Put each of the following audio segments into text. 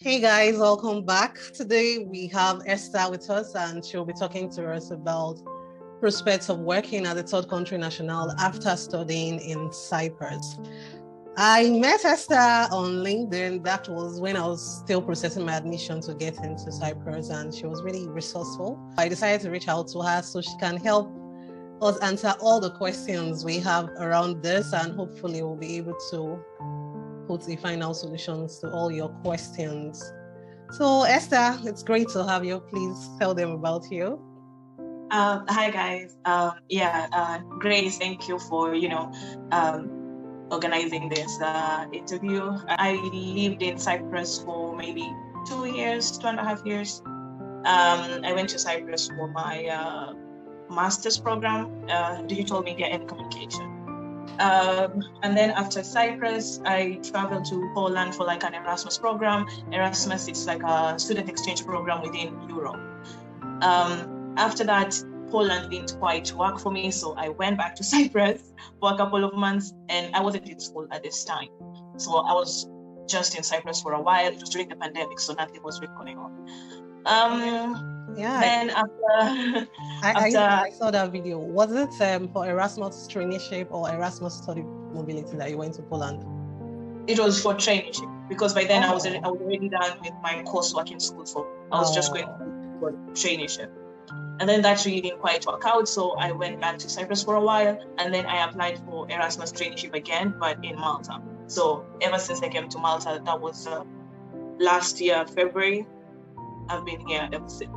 Hey guys, welcome back. Today we have Esther with us and she'll be talking to us about prospects of working at the third country national after studying in Cyprus. I met Esther on LinkedIn. That was when I was still processing my admission to get into Cyprus, and she was really resourceful. I decided to reach out to her so she can help us answer all the questions we have around this, and hopefully we'll be able to put the final solutions to all your questions. So Esther, it's great to have you. Please tell them about you. Hi guys. Grace, thank you for organizing this interview. I lived in Cyprus for maybe 2.5 years. I went to Cyprus for my master's program, digital media and communication. And then after Cyprus, I traveled to Poland for like an Erasmus program. Erasmus is like a student exchange program within Europe. After that, Poland didn't quite work for me, so I went back to Cyprus for a couple of months, and I wasn't in school at this time. So I was just in Cyprus for a while. It was during the pandemic, so nothing was really going on. Then I saw that video. Was it for Erasmus traineeship or Erasmus study mobility that you went to Poland? It was for traineeship, because by then I was already done with my coursework in school, so I was just going for traineeship. And then that really didn't quite work out, so I went back to Cyprus for a while, and then I applied for Erasmus traineeship again, but in Malta. So ever since I came to Malta, that was last year, February, I've been here ever since.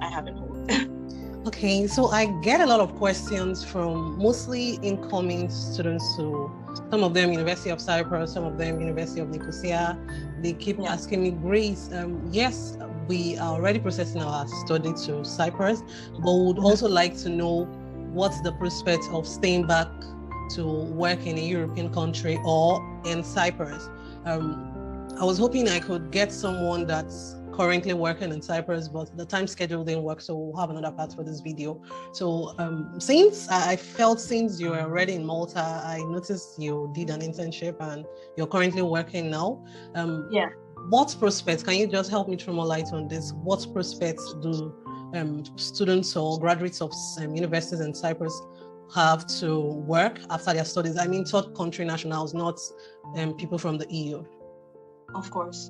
I haven't moved. Okay, so I get a lot of questions from mostly incoming students to some of them University of Cyprus, some of them University of Nicosia. They keep asking me, Grace, yes, we are already processing our study to Cyprus, but would also like to know what's the prospect of staying back to work in a European country or in Cyprus. I was hoping I could get someone that's currently working in Cyprus, but the time schedule didn't work, so we'll have another part for this video. So since you were already in Malta, I noticed you did an internship and you're currently working now. What prospects, can you just help me throw more light on this? What prospects do students or graduates of universities in Cyprus have to work after their studies? I mean, third country nationals, not people from the EU. Of course.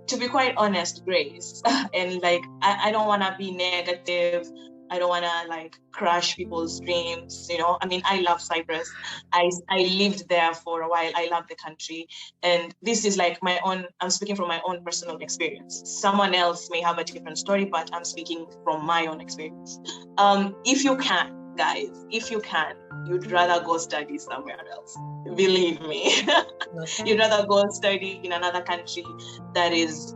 To be quite honest, Grace, and I don't want to be negative. I don't want to crush people's dreams. I mean, I love Cyprus. I lived there for a while. I love the country. And this is I'm speaking from my own personal experience. Someone else may have a different story, but I'm speaking from my own experience. If you can, guys, you'd rather go study somewhere else. Believe me. Okay. You'd rather go study in another country that is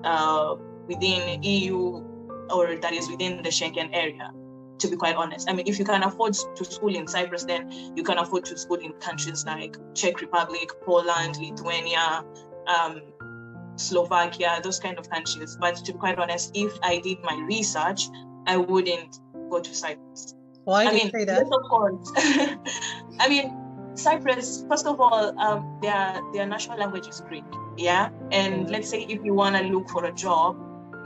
within EU or that is within the Schengen area, to be quite honest. I mean, if you can afford to school in Cyprus, then you can afford to school in countries like Czech Republic, Poland, Lithuania, Slovakia, those kind of countries. But to be quite honest, if I did my research, I wouldn't go to Cyprus. Why do you say that? Yes, of course. I mean, Cyprus, first of all, their national language is Greek, and let's say if you want to look for a job,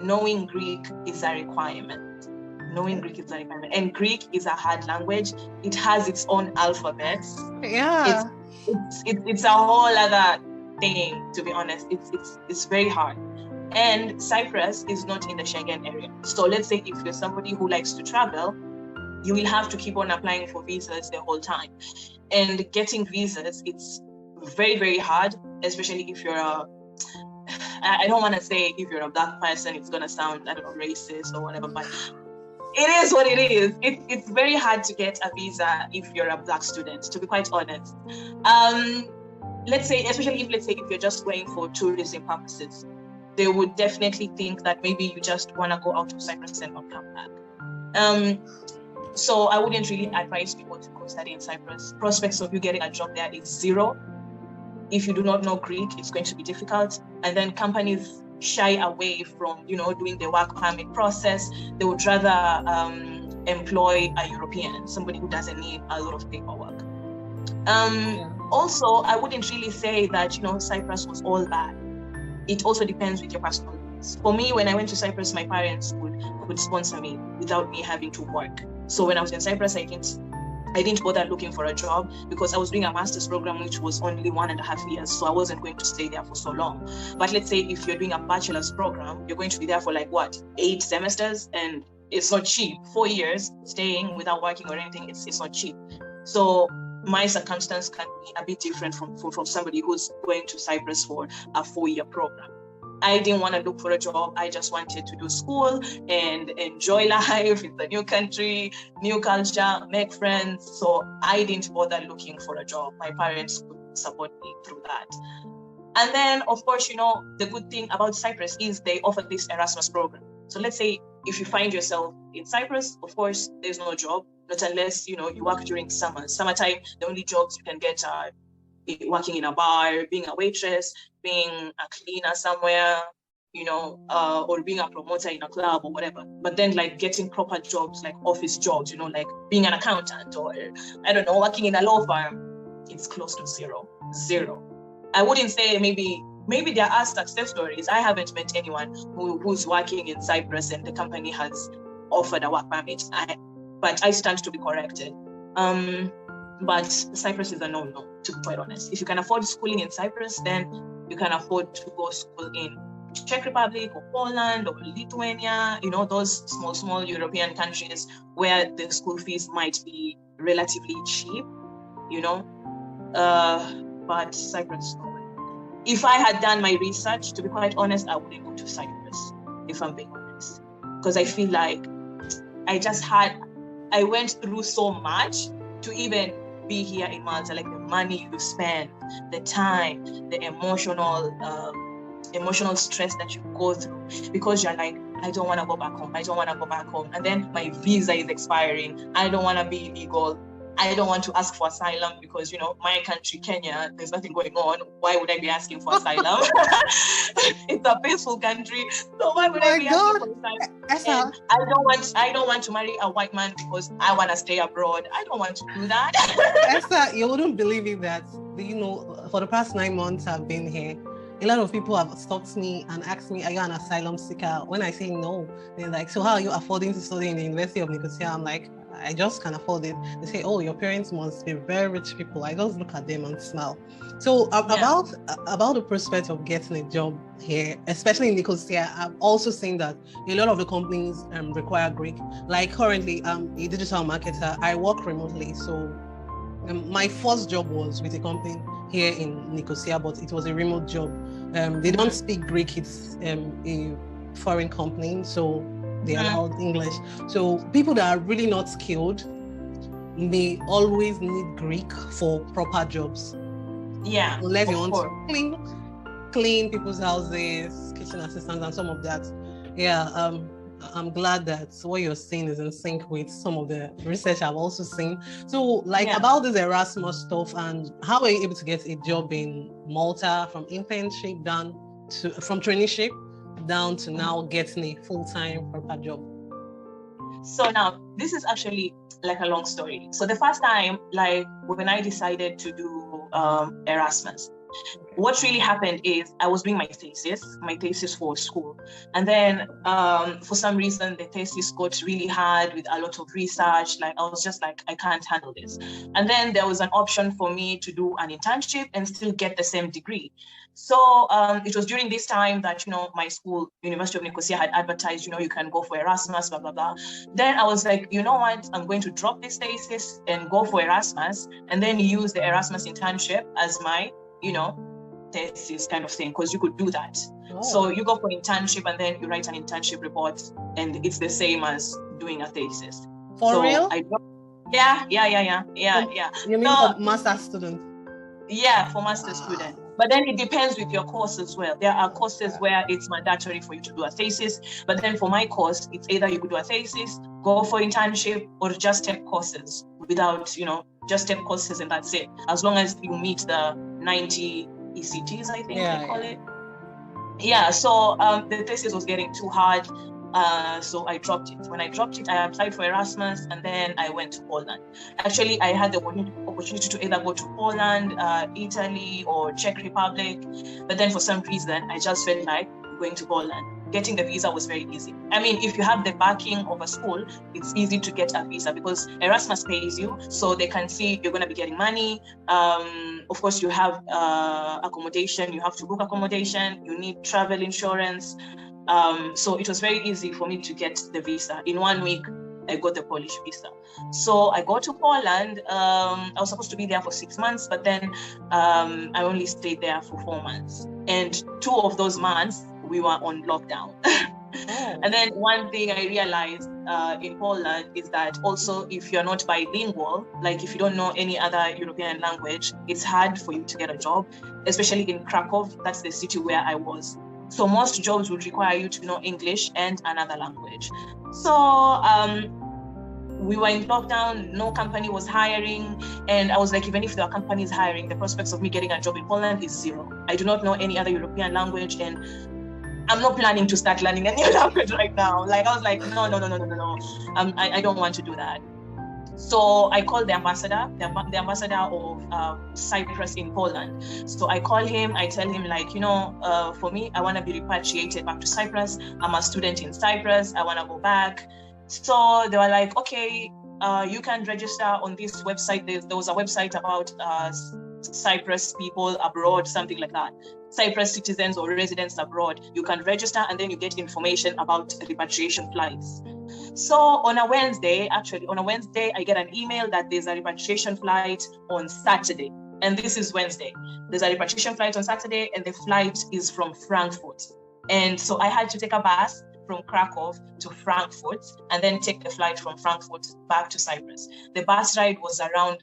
knowing Greek is a requirement. And Greek is a hard language. It has its own alphabets. It's a whole other thing, to be honest. It's very hard. And Cyprus is not in the Schengen area. So let's say if you're somebody who likes to travel, you will have to keep on applying for visas the whole time. And getting visas, it's very, very hard, especially if you're I don't want to say if you're a Black person, it's going to sound, racist or whatever, but it is what it is. It's very hard to get a visa if you're a Black student, to be quite honest. Let's say if you're just going for tourism purposes, they would definitely think that maybe you just want to go out of Cyprus and not come back. So I wouldn't really advise people to go study in Cyprus. Prospects of you getting a job there is zero. If you do not know Greek, it's going to be difficult. And then companies shy away from, doing the work permit process. They would rather employ a European, somebody who doesn't need a lot of paperwork. Also, I wouldn't really say that, Cyprus was all bad. it also depends with your personal needs. For me, when I went to Cyprus, my parents would sponsor me without me having to work. So when I was in Cyprus, I didn't bother looking for a job because I was doing a master's program, which was only 1.5 years. So I wasn't going to stay there for so long. But let's say if you're doing a bachelor's program, you're going to be there for 8 semesters, and it's not cheap. 4 years staying without working or anything, it's not cheap. So my circumstance can be a bit different from somebody who's going to Cyprus for a 4-year program. I didn't want to look for a job. I just wanted to do school and enjoy life. It's a new country, new culture, make friends. So I didn't bother looking for a job. My parents could support me through that. And then, of course, the good thing about Cyprus is they offer this Erasmus program. So let's say if you find yourself in Cyprus, of course, there's no job, not unless, you work during summer. Summertime, the only jobs you can get are working in a bar, being a waitress, being a cleaner somewhere, or being a promoter in a club or whatever. But then getting proper jobs, like office jobs, like being an accountant or, I don't know, working in a law firm, it's close to zero. I wouldn't say maybe there are success stories. I haven't met anyone who's working in Cyprus and the company has offered a work permit. But I stand to be corrected. But Cyprus is a no-no, to be quite honest. If you can afford schooling in Cyprus, then you can afford to go school in Czech Republic or Poland or Lithuania, those small European countries where the school fees might be relatively cheap, but Cyprus, no way. If I had done my research, to be quite honest, I wouldn't go to Cyprus, if I'm being honest. Because I feel like I went through so much to even be here in Malta, like the money you spend, the time, the emotional stress that you go through, because you're like, I don't want to go back home. And then my visa is expiring. I don't want to be illegal. I don't want to ask for asylum because, my country, Kenya, there's nothing going on. Why would I be asking for asylum? It's a peaceful country. So why would I be asking for asylum? And I don't want to marry a white man because I want to stay abroad. I don't want to do that. Esther, you wouldn't believe it that, for the past 9 months I've been here, a lot of people have stopped me and asked me, are you an asylum seeker? When I say no, they're like, so how are you affording to study in the University of Nicosia? I'm like, I just can't afford it. They say, oh, your parents must be very rich people. I just look at them and smile. So about the prospect of getting a job here, especially in Nicosia, I've also seen that a lot of the companies require Greek. Like currently, a digital marketer, I work remotely. So my first job was with a company here in Nicosia, but it was a remote job. They don't speak Greek. It's a foreign company. So they allowed English. So people that are really not skilled may always need Greek for proper jobs. Yeah. Unless you want to clean people's houses, kitchen assistants, and some of that. Yeah. I'm glad that what you're saying is in sync with some of the research I've also seen. So about this Erasmus stuff, and how were you able to get a job in Malta from internship from traineeship down to now getting a full-time proper job? So now this is actually like a long story. So the first time, when I decided to do Erasmus, what really happened is I was doing my thesis for school. And then for some reason, the thesis got really hard with a lot of research. I was just like, I can't handle this. And then there was an option for me to do an internship and still get the same degree. So it was during this time that, my school, University of Nicosia, had advertised, you can go for Erasmus, blah, blah, blah. Then I was like, you know what, I'm going to drop this thesis and go for Erasmus and then use the Erasmus internship as my, thesis kind of thing, because you could do that. Oh. So you go for internship and then you write an internship report and it's the same as doing a thesis. For real? Yeah. You mean for master's student? Yeah, for master's student. But then it depends with your course as well. There are courses where it's mandatory for you to do a thesis. But then for my course, it's either you could do a thesis, go for internship, or just take courses without, just take courses and that's it. As long as you meet the 90 ECTs, I think they call it. Yeah, so the thesis was getting too hard. So I dropped it. When I dropped it, I applied for Erasmus, and then I went to Poland. Actually, I had the opportunity to either go to Poland, Italy, or Czech Republic. But then for some reason, I just felt like going to Poland. Getting the visa was very easy. I mean, if you have the backing of a school, it's easy to get a visa because Erasmus pays you, so they can see you're going to be getting money. Of course, you have accommodation. You have to book accommodation. You need travel insurance. So it was very easy for me to get the visa. In 1 week, I got the Polish visa. So I got to Poland. I was supposed to be there for 6 months, but then I only stayed there for 4 months. And 2 of those months, we were on lockdown. And then one thing I realized in Poland is that also if you're not bilingual, like if you don't know any other European language, it's hard for you to get a job, especially in Krakow. That's the city where I was. So most jobs would require you to know English and another language. So we were in lockdown, no company was hiring. And I was like, even if the company is hiring, the prospects of me getting a job in Poland is 0. I do not know any other European language, and I'm not planning to start learning a new language right now. Like, I was like, no. I don't want to do that. So I called the ambassador of Cyprus in Poland. So I call him, I tell him like, for me, I want to be repatriated back to Cyprus. I'm a student in Cyprus. I want to go back. So they were like, okay, you can register on this website. There was a website about Cyprus people abroad, something like that. Cyprus citizens or residents abroad. You can register and then you get information about repatriation flights. So on a Wednesday, I get an email that there's a repatriation flight on Saturday. And this is Wednesday. There's a repatriation flight on Saturday, and the flight is from Frankfurt. And so I had to take a bus from Krakow to Frankfurt and then take the flight from Frankfurt back to Cyprus. The bus ride was around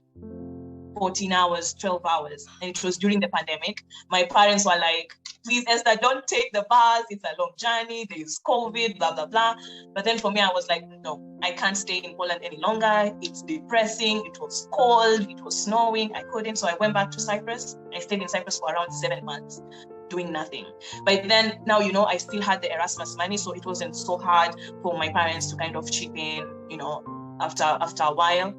14 hours, 12 hours. And it was during the pandemic. My parents were like, please, Esther, don't take the bus. It's a long journey. There is COVID, blah, blah, blah. But then for me, I was like, no, I can't stay in Poland any longer. It's depressing. It was cold. It was snowing. I couldn't. So I went back to Cyprus. I stayed in Cyprus for around 7 months, doing nothing. But then now, I still had the Erasmus money. So it wasn't so hard for my parents to kind of chip in, after a while.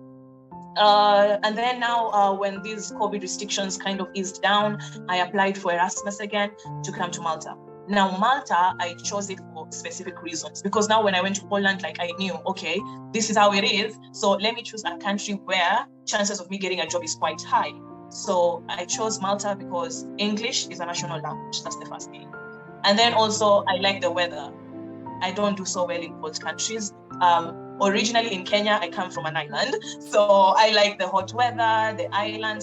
And then now, when these COVID restrictions kind of eased down, I applied for Erasmus again to come to Malta. Now, Malta, I chose it for specific reasons because now when I went to Poland, like I knew, okay, this is how it is. So let me choose a country where chances of me getting a job is quite high. So I chose Malta because English is a national language. That's the first thing. And then also, I like the weather. I don't do so well in cold countries. Originally in Kenya, I come from an island. So I like the hot weather, the island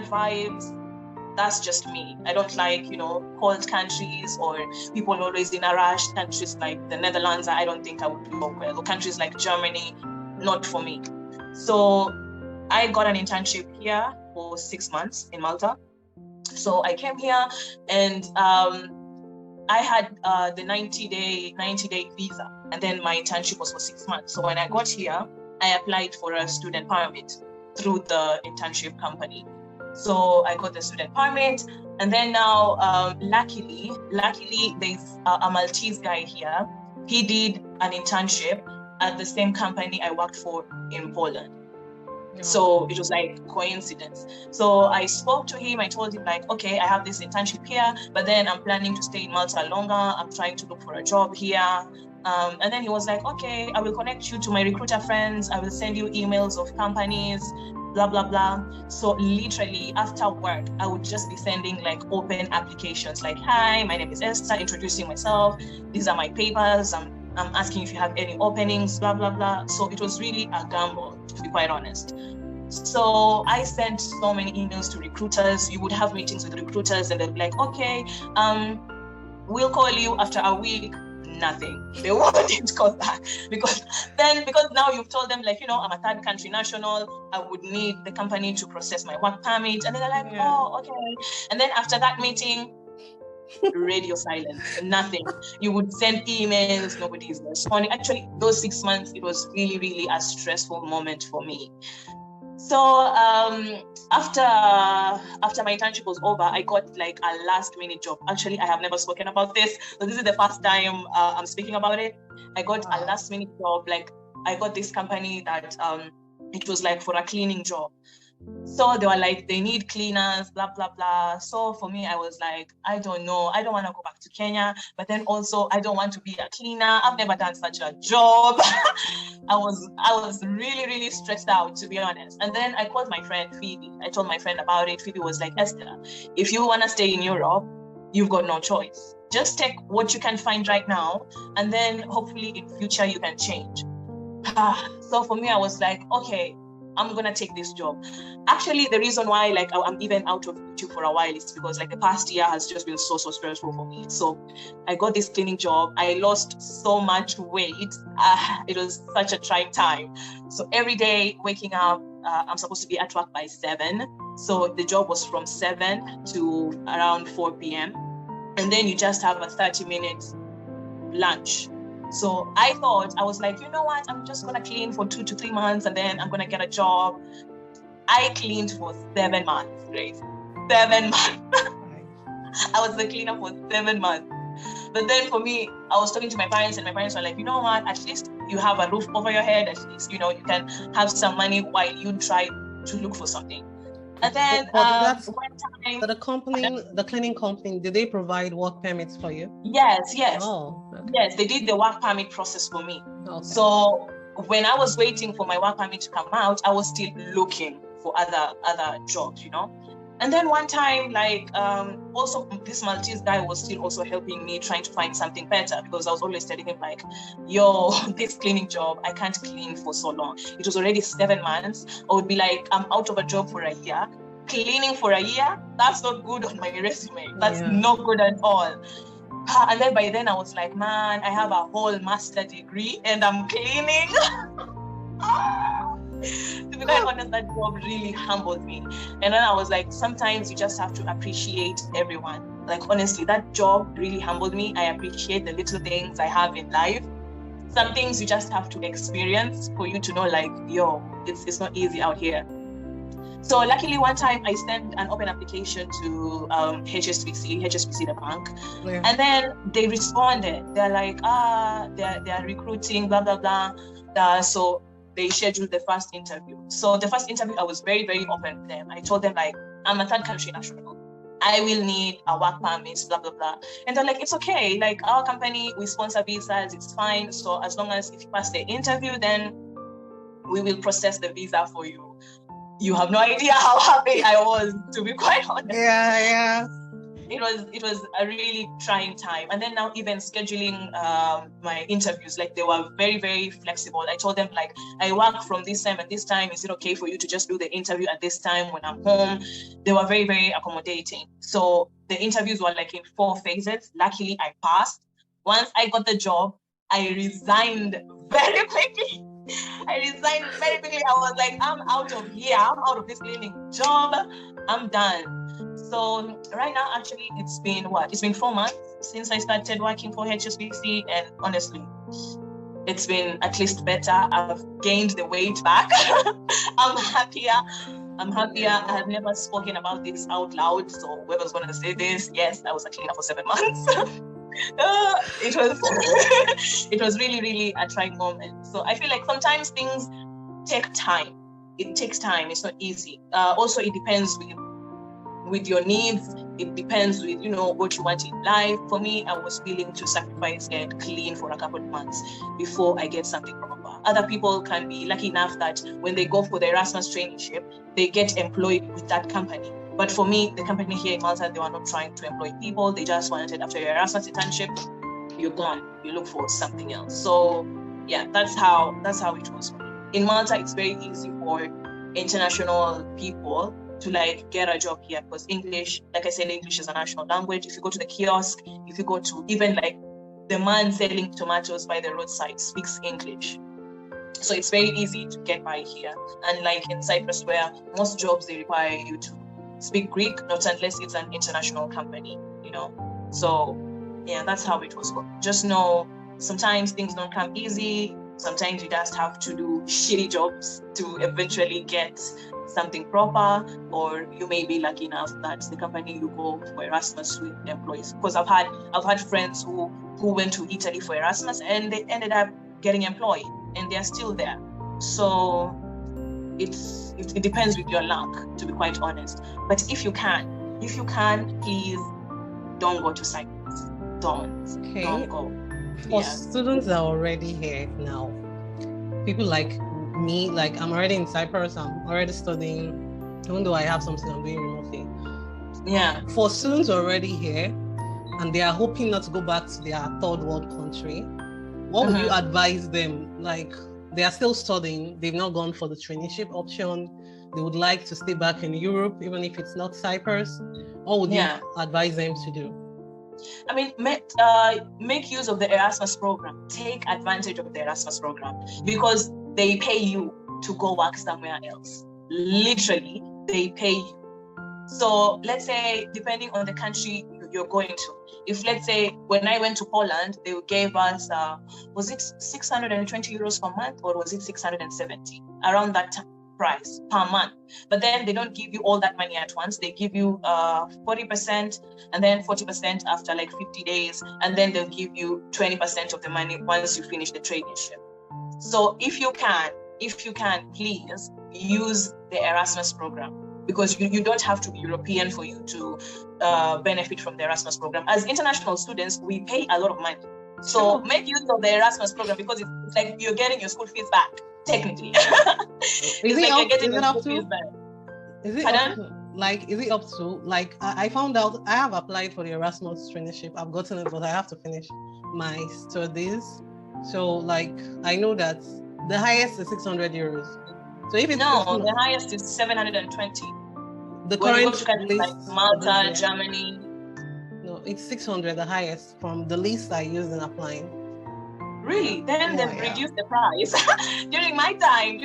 vibes. That's just me. I don't like, cold countries or people always in a rush. Countries like the Netherlands, I don't think I would do well. Or countries like Germany, not for me. So I got an internship here for 6 months in Malta. So I came here and I had the 90-day visa, and then my internship was for 6 months. So when I got here, I applied for a student permit through the internship company. So I got the student permit, and then now, luckily, there's a Maltese guy here. He did an internship at the same company I worked for in Poland. So it was like coincidence. So I spoke to him. I told him like, okay, I have this internship here, but then I'm planning to stay in Malta longer. I'm trying to look for a job here. And then he was like, okay, I will connect you to my recruiter friends. I will send you emails of companies, blah, blah, blah. So literally after work, I would just be sending like open applications like, hi, my name is Esther, introducing myself. These are my papers. I'm asking if you have any openings, blah, blah, blah. So it was really a gamble, to be quite honest. So I sent so many emails to recruiters. You would have meetings with recruiters and they'd be like, okay, we'll call you after a week. Nothing. They wouldn't call back because now you've told them like, I'm a third country national. I would need the company to process my work permit. And then they're like, oh, okay. And then after that meeting, radio silence, nothing. You would send emails, nobody is responding. Actually, those 6 months, it was really, really a stressful moment for me. After my internship was over, I got like a last minute job. Actually, I have never spoken about this, so this is the first time I'm speaking about it. I got a last minute job. Like, I got this company that it was like for a cleaning job. So they were like, they need cleaners, blah, blah, blah. So for me, I was like, I don't know. I don't want to go back to Kenya, but then also I don't want to be a cleaner. I've never done such a job. I was really, really stressed out, to be honest. And then I called my friend Phoebe. I told my friend about it. Phoebe was like, Esther, if you want to stay in Europe, you've got no choice. Just take what you can find right now, and then hopefully in future you can change. So for me, I was like, okay, I'm gonna take this job. Actually, the reason why like I'm even out of YouTube for a while is because like the past year has just been so stressful for me. So I got this cleaning job. I lost so much weight. It was such a trying time. So every day waking up, I'm supposed to be at work by 7. So the job was from 7 to around 4 p.m. And then you just have a 30-minute lunch. So I was like, you know what? I'm just going to clean for 2 to 3 months and then I'm going to get a job. I cleaned for 7 months, Grace. 7 months. I was the cleaner for 7 months. But then for me, I was talking to my parents and my parents were like, you know what? At least you have a roof over your head. At least, you can have some money while you try to look for something. And then one time, so the cleaning company, did they provide work permits for you? Yes. Oh, okay. Yes, they did the work permit process for me. Okay. So when I was waiting for my work permit to come out, I was still looking for other jobs, And then one time, like, also this Maltese guy was still also helping me trying to find something better, because I was always telling him like, yo, this cleaning job, I can't clean for so long. It was already 7 months. I would be like, I'm out of a job for a year. Cleaning for a year, that's not good on my resume. That's not good at all. And then by then I was like, man, I have a whole master degree and I'm cleaning. To be quite honest, that job really humbled me. And then I was like, sometimes you just have to appreciate everyone. Like, honestly, that job really humbled me. I appreciate the little things I have in life. Some things you just have to experience for you to know, like, yo, it's not easy out here. So luckily one time I sent an open application to HSBC the bank. Yeah. And then they responded. They're like, they're recruiting, blah, blah, blah. So they scheduled the first interview. So the first interview, I was very, very open with them. I told them, like, I'm a third country national. I will need a work permit, blah, blah, blah. And they're like, it's okay. Like, our company, we sponsor visas, it's fine. So as long as if you pass the interview, then we will process the visa for you. You have no idea how happy I was, to be quite honest. Yeah. It was a really trying time. And then now even scheduling my interviews, like, they were very, very flexible. I told them, like, I work from this time and this time. Is it okay for you to just do the interview at this time when I'm home? They were very, very accommodating. So the interviews were like in 4 phases. Luckily, I passed. Once I got the job, I resigned very quickly. I was like, I'm out of here. I'm out of this cleaning job. I'm done. So right now, actually, it's been 4 months since I started working for HSBC. And honestly, it's been at least better. I've gained the weight back. I'm happier. I have never spoken about this out loud. So whoever's going to say this, yes, I was a cleaner for 7 months. It was really, really a trying moment. So I feel like sometimes things take time. It takes time. It's not easy. Also, it depends with your needs. It depends with what you want in life. For me, I was willing to sacrifice and clean for a couple of months before I get something proper. Other people can be lucky enough that when they go for the Erasmus traineeship, they get employed with that company. But for me, the company here in Malta, they were not trying to employ people. They just wanted, after your Erasmus internship, you're gone. You look for something else. So yeah, that's how it was for me. In Malta, it's very easy for international people to like get a job here, because English, like I said, English is a national language. If you go to the kiosk, if you go to even like the man selling tomatoes by the roadside speaks English. So it's very easy to get by here. And like in Cyprus, where most jobs, they require you to speak Greek, not unless it's an international company, So yeah, that's how it was. Just know sometimes things don't come easy. Sometimes you just have to do shitty jobs to eventually get something proper, or you may be lucky enough that the company you go for Erasmus with employs. Because I've had friends who went to Italy for Erasmus and they ended up getting employed and they're still there. So it depends with your luck, to be quite honest. But if you can, please don't go to Cyprus. Don't go. For students that are already here now, people like me, like I'm already in Cyprus, I'm already studying, even though I have something I'm doing remotely. Yeah. For students already here and they are hoping not to go back to their third world country, what would you advise them? Like, they are still studying, they've not gone for the traineeship option, they would like to stay back in Europe, even if it's not Cyprus. What would you advise them to do? I mean, make use of the Erasmus program. Take advantage of the Erasmus program because they pay you to go work somewhere else. Literally, they pay you. So let's say, depending on the country you're going to, if let's say when I went to Poland, they gave us, was it 620 euros per month or was it 670? Around that price per month. But then they don't give you all that money at once. They give you 40% and then 40% after like 50 days. And then they'll give you 20% of the money once you finish the traineeship. So if you can, please use the Erasmus program, because you don't have to be European for you to benefit from the Erasmus program. As international students, we pay a lot of money. So make use of the Erasmus program because it's like you're getting your school fees back, technically. Is it up to, like, I found out I have applied for the Erasmus traineeship. I've gotten it, but I have to finish my studies. So, like, I know that the highest is 600 euros. So if it's the highest is 720. The current list, like Malta, Germany. No, it's 600, the highest from the list I used in applying. Really? Then they've reduced the price. During my time,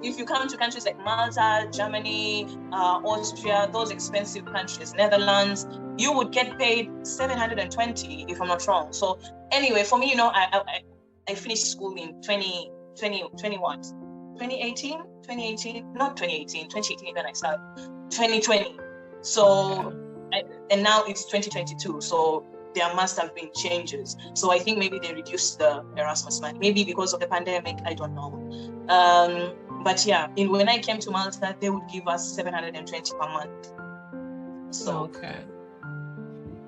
if you come to countries like Malta, Germany, Austria, those expensive countries, Netherlands, you would get paid 720, if I'm not wrong. So anyway, for me, I finished school in 2018, when I started, 2020. So, and now it's 2022. So there must have been changes. So I think maybe they reduced the Erasmus money, maybe because of the pandemic, I don't know. But yeah, when I came to Malta, they would give us 720 per month. So,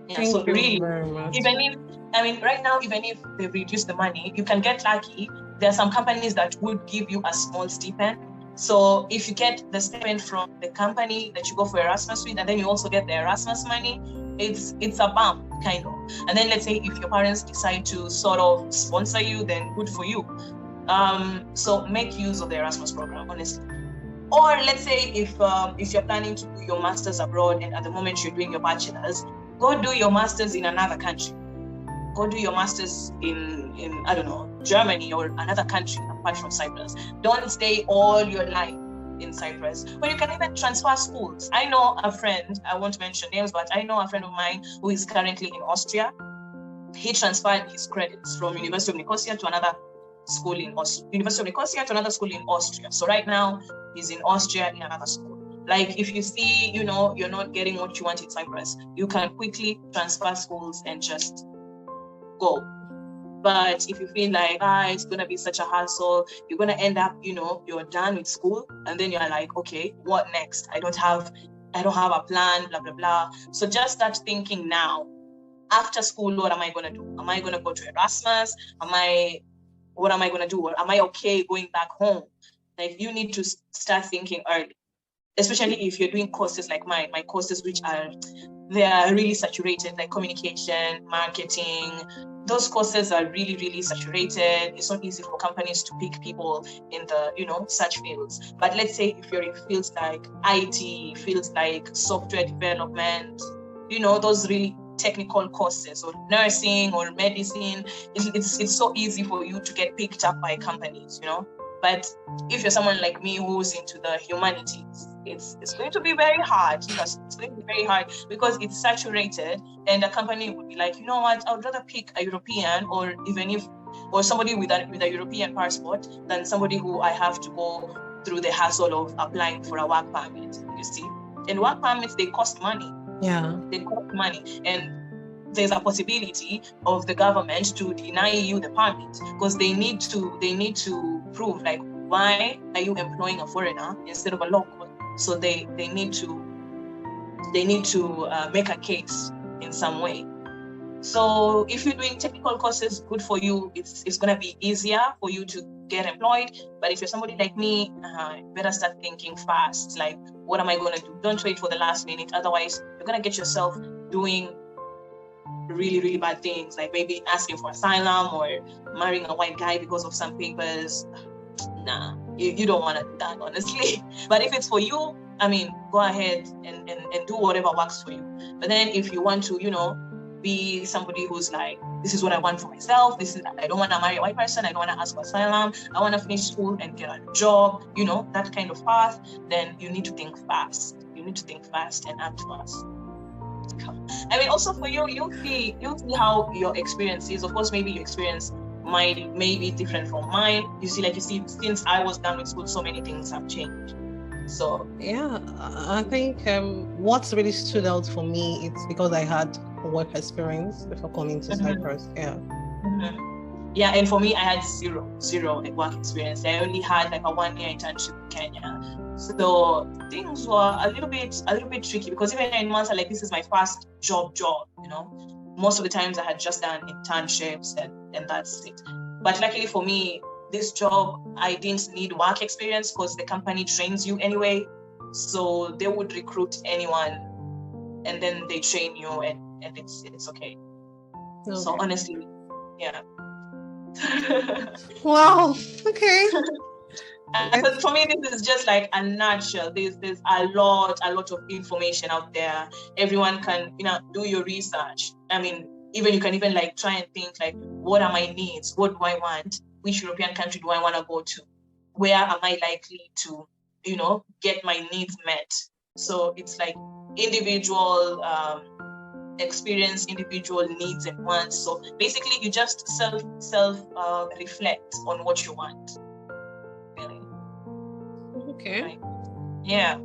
Thank you really, very much. Right now, even if they reduce the money, you can get lucky. There are some companies that would give you a small stipend. So if you get the stipend from the company that you go for Erasmus with, and then you also get the Erasmus money, it's a bump, kind of. And then let's say if your parents decide to sort of sponsor you, then good for you. So make use of the Erasmus program, honestly. Or let's say if you're planning to do your master's abroad and at the moment you're doing your bachelor's, go do your master's in another country. Go do your master's in I don't know, Germany or another country apart from Cyprus. Don't stay all your life in Cyprus. But you can even transfer schools. I know a friend, I won't mention names, but I know a friend of mine who is currently in Austria. He transferred his credits from University of Nicosia to another school in University of Nicosia to another school in Austria. So right now he's in Austria in another school. Like if you see, you're not getting what you want in Cyprus, you can quickly transfer schools and just go. But if you feel like it's gonna be such a hassle, you're gonna end up, you're done with school, and then you're like, okay, what next? I don't have a plan, blah blah blah. So just start thinking now. After school, what am I gonna do? Am I gonna go to Erasmus? What am I gonna do? Or am I okay going back home? Like you need to start thinking early, especially if you're doing courses like mine. My courses, they are really saturated, like communication, marketing. Those courses are really, really saturated. It's not easy for companies to pick people in the, such fields. But let's say if you're in fields like IT, fields like software development, those really technical courses, or nursing or medicine, it's so easy for you to get picked up by companies, But if you're someone like me who's into the humanities, it's going to be very hard. It's going to be very hard because it's saturated, and a company would be like, you know what, I would rather pick a European, or even if or somebody with a European passport than somebody who I have to go through the hassle of applying for a work permit, you see. And work permits, they cost money. Yeah. They cost money. And there's a possibility of the government to deny you the permit because they need to prove, like, why are you employing a foreigner instead of a local? So they need to make a case in some way. So if you're doing technical courses, good for you. It's gonna be easier for you to get employed. But if you're somebody like me, you better start thinking fast. Like, what am I gonna do? Don't wait for the last minute. Otherwise, you're gonna get yourself doing really, really bad things, like maybe asking for asylum or marrying a white guy because of some papers. Nah, you don't want to do that, honestly. But if it's for you, I mean, go ahead and do whatever works for you. But then if you want to, be somebody who's like, this is what I want for myself, I don't want to marry a white person, I don't want to ask for asylum, I want to finish school and get a job, that kind of path, then you need to think fast. You need to think fast and act fast. I mean, also for you, you'll see how your experience is. Of course, maybe your experience may be different from mine. You see, since I was done with school, so many things have changed. So yeah, I think what's really stood out for me, it's because I had work experience before coming to Cyprus. Yeah. Mm-hmm. Yeah, and for me, I had zero work experience. I only had like a 1-year internship in Kenya. So things were a little bit tricky because even in Malta, like, this is my first job. Most of the times I had just done internships and that's it. But luckily for me, this job, I didn't need work experience because the company trains you anyway. So they would recruit anyone and then they train you and it's okay. So honestly, yeah. Wow. Okay. But for me, this is just like a nutshell. There's a lot of information out there. Everyone can, do your research. I mean, you can even like try and think like, what are my needs? What do I want? Which European country do I want to go to? Where am I likely to, get my needs met? So it's like individual experience, individual needs and wants. So basically, you just self reflect on what you want. Really. Okay. Right. Yeah.